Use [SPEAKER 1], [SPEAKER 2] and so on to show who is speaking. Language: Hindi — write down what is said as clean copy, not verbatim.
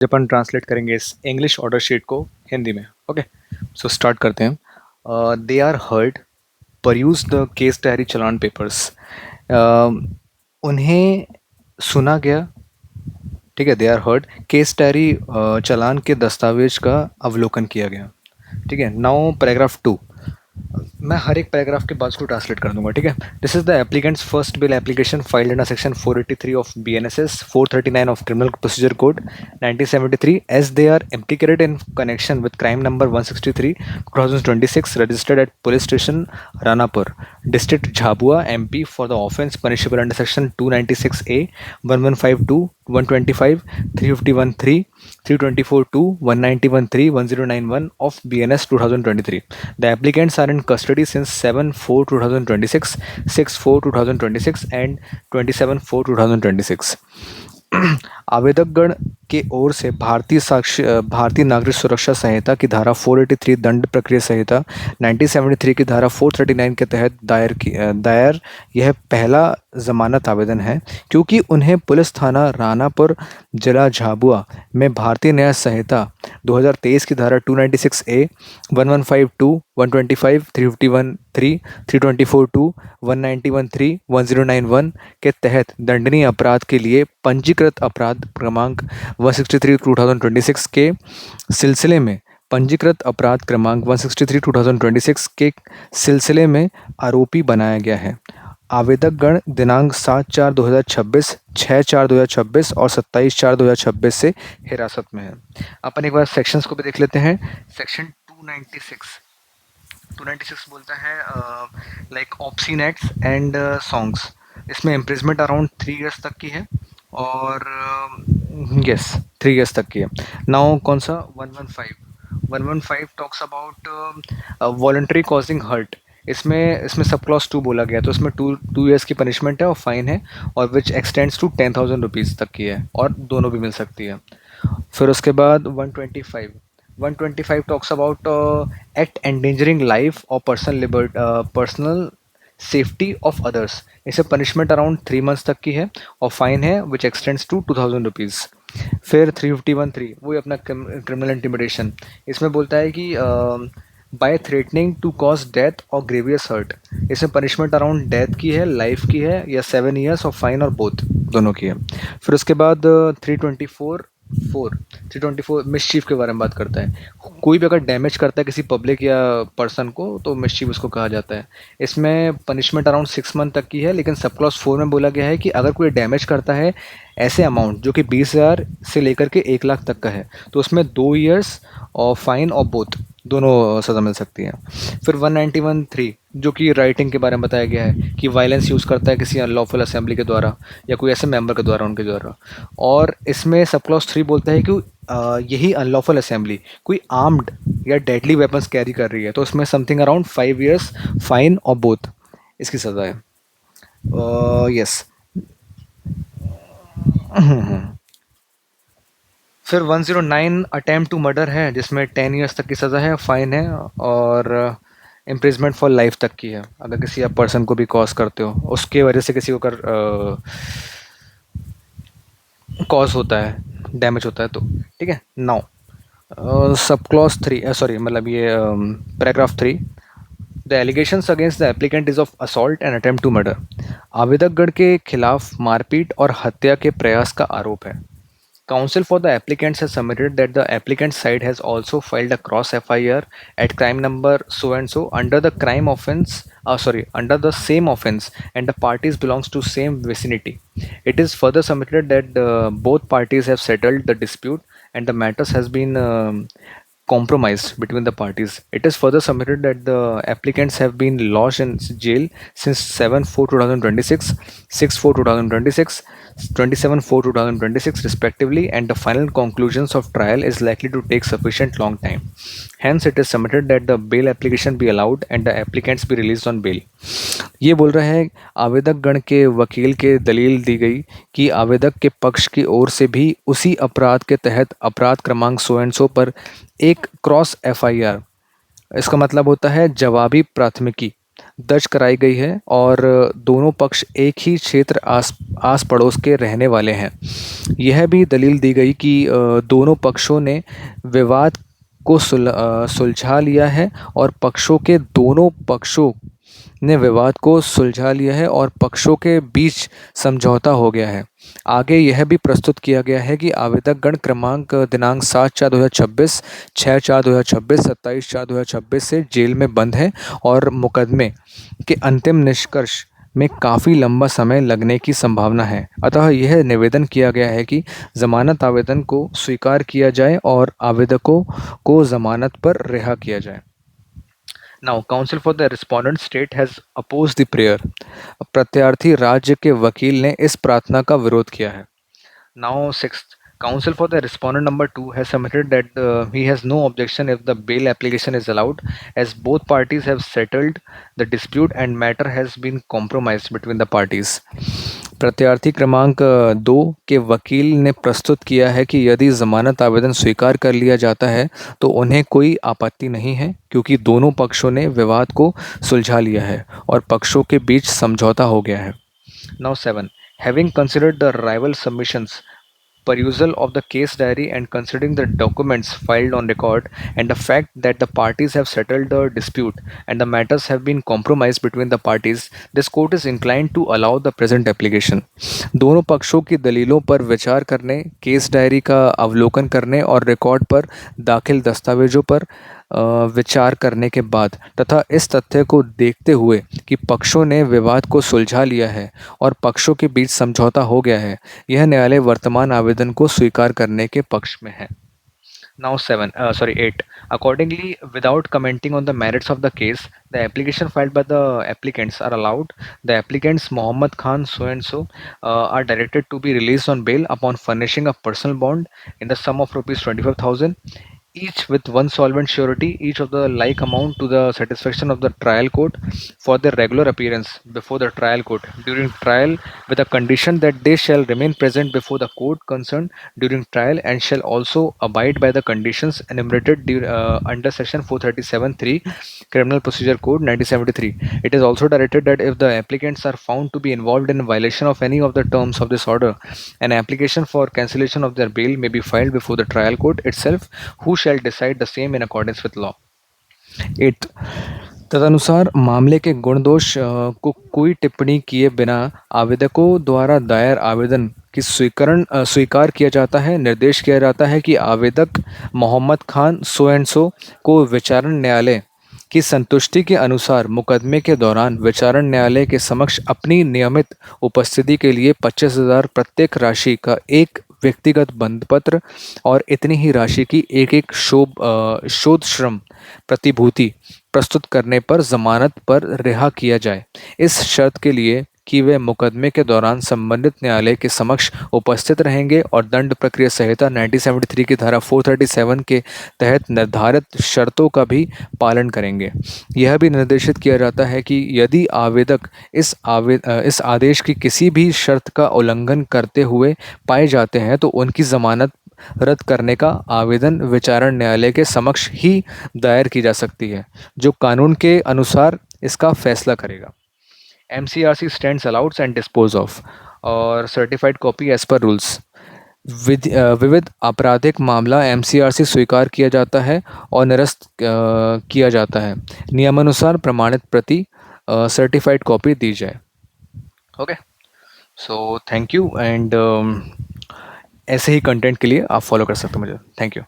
[SPEAKER 1] जब अपन ट्रांसलेट करेंगे इस इंग्लिश ऑर्डर शीट को हिंदी में। ओके, सो स्टार्ट करते हैं। They are heard peruse the case diary challan papers. उन्हें सुना गया। ठीक है, they are heard case diary challan के दस्तावेज का अवलोकन किया गया। ठीक है, नाउ पैराग्राफ 2। मैं हर एक पैराग्राफ के बाद उसको ट्रांसलेट कर दूंगा। ठीक है, this is the applicants first bill application filed under section 483 of BNSS 439 of Criminal Procedure Code 1973 as they are implicated in connection with crime number 163 2026 registered at police station Ranapur district Jhabua MP for the offence punishable under section 296A 1152 125 351 324-2, 191-3, 1091 of BNS 2023. The applicants are in custody since 7/4/2026, 6/4/2026 and 27/4/2026. आवेदकगण के ओर से भारतीय नागरिक सुरक्षा संहिता की धारा 483 दंड प्रक्रिया संहिता 1973 की धारा 439 के तहत दायर यह पहला जमानत आवेदन है, क्योंकि उन्हें पुलिस थाना रानापुर जिला झाबुआ में भारतीय न्याय संहिता 2023 की धारा 296A 1152 125 351 324-2 191-3 1091 के तहत दंडनीय अपराध के लिए पंजीकृत अपराध क्रमांक 163/2026 के सिलसिले में आरोपी बनाया गया है। आवेदक गण दिनांक 7/4/2026, 6/4/2026 और 27/4/2026 से हिरासत में है। अपन एक बार सेक्शंस को भी देख लेते हैं। सेक्शन 296 बोलता है like obscene acts and songs. इसमें इम्प्रिजमेंट अराउंड 3 इयर्स तक की है और यस 3 इयर्स तक की है। नाउ कौन सा 115 talks about voluntary causing hurt. इसमें सब क्लॉज 2 बोला गया, तो इसमें 2 इयर्स की पनिशमेंट है और फाइन है, और विच एक्सटेंड्स टू 10,000 रुपीज़ तक की है, और दोनों भी मिल सकती है। फिर उसके बाद 125 talks about act endangering life और पर्सनल सेफ्टी ऑफ अदर्स। इसे पनिशमेंट अराउंड 3 मंथ्स तक की है और फाइन है विच एक्सटेंड्स टू 2,000 रुपीज़। फिर 351(3 वही अपना क्रिमिनल इंटिमिडेशन। इसमें बोलता है कि by threatening to cause death और ग्रेवियस हर्ट। इसमें पनिशमेंट अराउंड डेथ की है, लाइफ की है, या 7 इयर्स और फाइन और बोथ दोनों की है। फिर उसके बाद 324 मिसचीफ के बारे में बात करता है। कोई भी अगर डैमेज करता है किसी पब्लिक या पर्सन को तो मिसचीफ उसको कहा जाता है। इसमें पनिशमेंट अराउंड 6 मंथ तक की है, लेकिन सब क्लॉज 4 में बोला गया है कि अगर कोई डैमेज करता है ऐसे अमाउंट जो कि 20,000 से लेकर के 1 लाख तक का है, तो उसमें 2 इयर्स और फाइन और बोथ दोनों सज़ा मिल सकती है। फिर 191(3 जो कि राइटिंग के बारे में बताया गया है कि वायलेंस यूज़ करता है किसी अनलॉफुल असेंबली के द्वारा या कोई ऐसे मेंबर के द्वारा, उनके द्वारा। और इसमें सब क्लॉज 3 बोलता है कि यही अनलॉफुल असेंबली कोई आर्म्ड या डेडली वेपन्स कैरी कर रही है, तो उसमें समथिंग अराउंड 5 इयर्स फाइन और बोथ इसकी सज़ा है। यस फिर 109 अटेम्प्ट टू मर्डर है, जिसमें 10 इयर्स तक की सज़ा है, फाइन है, और इम्प्रिजमेंट फॉर लाइफ तक की है। अगर किसी आप पर्सन को भी कॉज करते हो, उसके वजह से किसी को अगर कॉज होता है, डैमेज होता है, तो ठीक है। नाउ सब क्लॉज 3 सॉरी मतलब ये paragraph 3। The allegations against the applicant is of assault and attempt to murder. आवेदकगण के खिलाफ मारपीट और हत्या के प्रयास का आरोप है। Counsel for the applicants has submitted that the applicant side has also filed a cross FIR at crime number so and so under the crime offense, under the same offense, and the parties belongs to same vicinity. It is further submitted that both parties have settled the dispute and the matters has been compromised between the parties. It is further submitted that the applicants have been lodged in jail since 7/4/2026, 6/4/2026, 27/4/2026 respectively, and the final conclusions of trial is likely to take sufficient long time. Hence, it is submitted that the bail application be allowed and the applicants be released on bail. ये बोल रहे हैं आवेदक गण के वकील के दलील दी गई कि आवेदक के पक्ष की ओर से भी उसी अपराध के तहत अपराध क्रमांक सो एंड सो पर एक क्रॉस FIR, इसका मतलब होता है जवाबी प्राथमिकी, दर्ज कराई गई है और दोनों पक्ष एक ही क्षेत्र आस पड़ोस के रहने वाले हैं। यह भी दलील दी गई कि दोनों पक्षों ने विवाद को सुलझा लिया है और पक्षों के बीच समझौता हो गया है। आगे यह भी प्रस्तुत किया गया है कि आवेदक गण क्रमांक दिनांक 7/4/2026, 6/4/2026, 27/4/2026 से जेल में बंद है और मुकदमे के अंतिम निष्कर्ष में काफ़ी लंबा समय लगने की संभावना है। अतः यह निवेदन किया गया है कि ज़मानत आवेदन को स्वीकार किया जाए और आवेदकों को ज़मानत पर रिहा किया जाए। Now counsel for the respondent state has oppose the prayer. प्रत्यार्थी राज्य के वकील ने इस प्रार्थना का विरोध किया है। Now, sixth, counsel for the respondent number 2 has submitted that he has no objection if the bail application is allowed, as both parties have settled the dispute and matter has been compromised between the parties. प्रत्यार्थी क्रमांक 2 के वकील ने प्रस्तुत किया है कि यदि ज़मानत आवेदन स्वीकार कर लिया जाता है तो उन्हें कोई आपत्ति नहीं है, क्योंकि दोनों पक्षों ने विवाद को सुलझा लिया है और पक्षों के बीच समझौता हो गया है। Now 7. Having considered the rival submissions, perusal of the case diary and considering the documents filed on record and the fact that the parties have settled the dispute and the matters have been compromised between the parties, this court is inclined to allow the present application. दोनों पक्षों की दलीलों पर विचार करने, केस डायरी का अवलोकन करने और रिकॉर्ड पर दाखिल दस्तावेजों पर विचार करने के बाद तथा इस तथ्य को देखते हुए कि पक्षों ने विवाद को सुलझा लिया है और पक्षों के बीच समझौता हो गया है, यह न्यायालय वर्तमान आवेदन को स्वीकार करने के पक्ष में है। Now 8. Accordingly, without commenting on the merits of the case, the application filed by the applicants are allowed. The applicants Mohammad Khan so and so are directed to be released on bail upon furnishing a personal bond in the sum of rupees 25,000, each with one solvent surety, each of the like amount to the satisfaction of the trial court for their regular appearance before the trial court during trial, with a condition that they shall remain present before the court concerned during trial and shall also abide by the conditions enumerated under section 437(3) Criminal Procedure Code 1973. It is also directed that if the applicants are found to be involved in violation of any of the terms of this order, an application for cancellation of their bail may be filed before the trial court itself, who shall decide the same in accordance with law. 8. तदनुसार मामले के गुण दोष को कोई टिप्पणी किए बिना आवेदकों द्वारा दायर आवेदन की स्वीकार किया जाता है। निर्देश किया जाता है कि आवेदक Mohammad Khan so and so को विचारण न्यायालय की संतुष्टि के अनुसार मुकदमे के दौरान विचारण न्यायालय के समक्ष अपनी नियमित उपस्थिति के लिए 25,000 प्रत्येक राशि का एक व्यक्तिगत बंधपत्र और इतनी ही राशि की एक शोध श्रम प्रतिभूति प्रस्तुत करने पर जमानत पर रिहा किया जाए, इस शर्त के लिए कि वे मुकदमे के दौरान संबंधित न्यायालय के समक्ष उपस्थित रहेंगे और दंड प्रक्रिया संहिता 1973 की धारा 437 के तहत निर्धारित शर्तों का भी पालन करेंगे। यह भी निर्देशित किया जाता है कि यदि आवेदक इस आदेश की किसी भी शर्त का उल्लंघन करते हुए पाए जाते हैं तो उनकी जमानत रद्द करने का आवेदन विचारण न्यायालय के समक्ष ही दायर की जा सकती है, जो कानून के अनुसार इसका फैसला करेगा। MCRC stands allowed and dispose of और certified copy as per rules. विविध आपराधिक मामला MCRC स्वीकार किया जाता है और निरस्त किया जाता है। नियमानुसार प्रमाणित प्रति सर्टिफाइड कॉपी दी जाए। Okay, so thank you and ऐसे ही कंटेंट के लिए आप फॉलो कर सकते हो मुझे। Thank you.